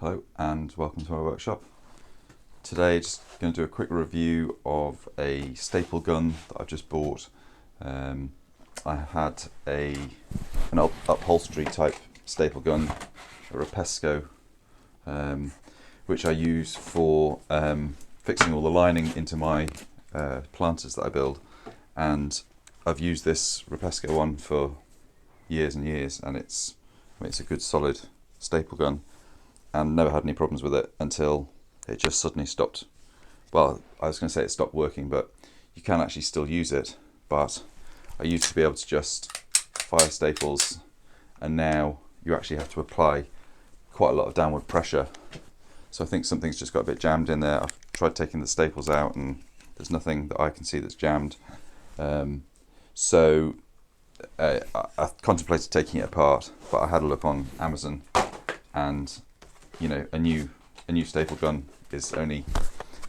Hello and welcome to my workshop. Today just going to do a quick review of a staple gun that I've just bought. I had an upholstery type staple gun, a Repesco, which I use for fixing all the lining into my planters that I build, and I've used this Repesco one for years and years, and it's a good solid staple gun, and never had any problems with it until it just suddenly stopped. Well, I was going to say it stopped working, but you can actually still use it. But I used to be able to just fire staples, and now you actually have to apply quite a lot of downward pressure. So I think something's just got a bit jammed in there. I've tried taking the staples out and there's nothing that I can see that's jammed. So I contemplated taking it apart, but I had a look on Amazon, and you know, a new staple gun is only,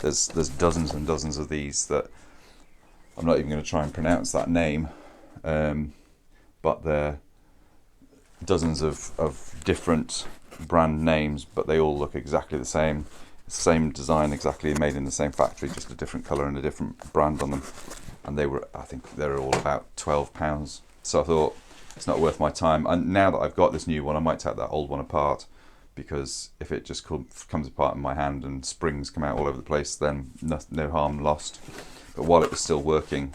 there's dozens and dozens of these that I'm not even going to try and pronounce that name, but they're dozens of different brand names, but they all look exactly the same. Same design, exactly made in the same factory, just a different colour and a different brand on them. And I think they're all about £12. So I thought it's not worth my time. And now that I've got this new one, I might take that old one apart, because if it just comes apart in my hand and springs come out all over the place, then no harm lost. But while it was still working,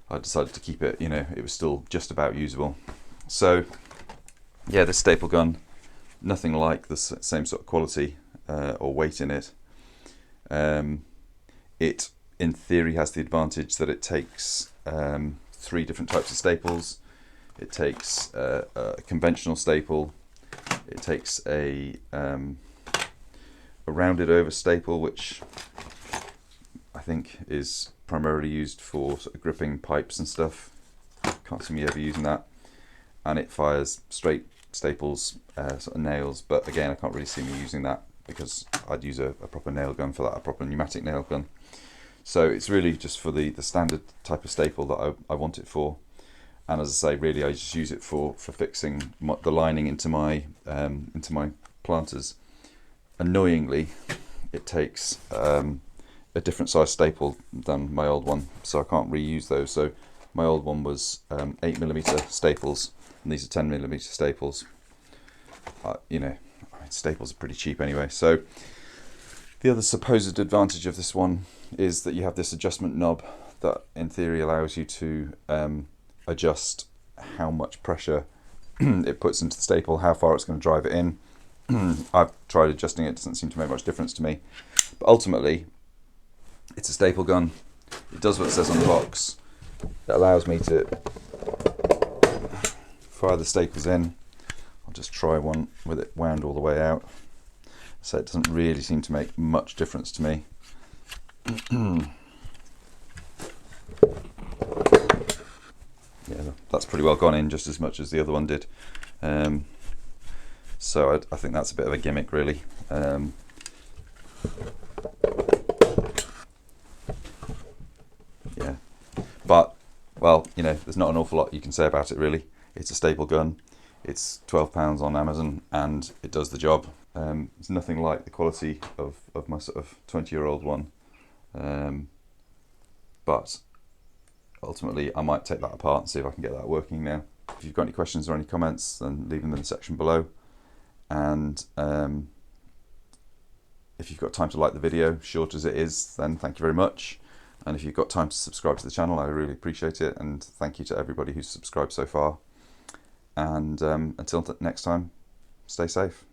I decided to keep it. You know, it was still just about usable. So yeah, this staple gun, nothing like the same sort of quality or weight in it. It in theory has the advantage that it takes 3 different types of staples. It takes a conventional staple, it takes a rounded over staple, which I think is primarily used for sort of gripping pipes and stuff. Can't see me ever using that. And it fires straight staples, sort of nails, but again I can't really see me using that, because I'd use a proper nail gun for that, a proper pneumatic nail gun. So it's really just for the standard type of staple that I want it for. And as I say, really I just use it for fixing the lining into my planters. Annoyingly, it takes a different size staple than my old one, so I can't reuse those. So my old one was 8mm staples, and these are 10mm staples. You know, staples are pretty cheap anyway. So the other supposed advantage of this one is that you have this adjustment knob that in theory allows you to adjust how much pressure it puts into the staple, how far it's going to drive it in. I've tried adjusting it, doesn't seem to make much difference to me. But ultimately, it's a staple gun. It does what it says on the box. It allows me to fire the staples in. I'll just try one with it wound all the way out. So it doesn't really seem to make much difference to me. Yeah, that's pretty well gone in, just as much as the other one did. So I think that's a bit of a gimmick, really. Yeah, but well, you know, there's not an awful lot you can say about it, really. It's a staple gun. It's £12 on Amazon, and it does the job. It's nothing like the quality of my sort of 20-year-old one, but ultimately I might take that apart and see if I can get that working now. If you've got any questions or any comments, then leave them in the section below. And if you've got time to like the video, short as it is, then thank you very much. And if you've got time to subscribe to the channel, I really appreciate it. And thank you to everybody who's subscribed so far. And until next time, stay safe.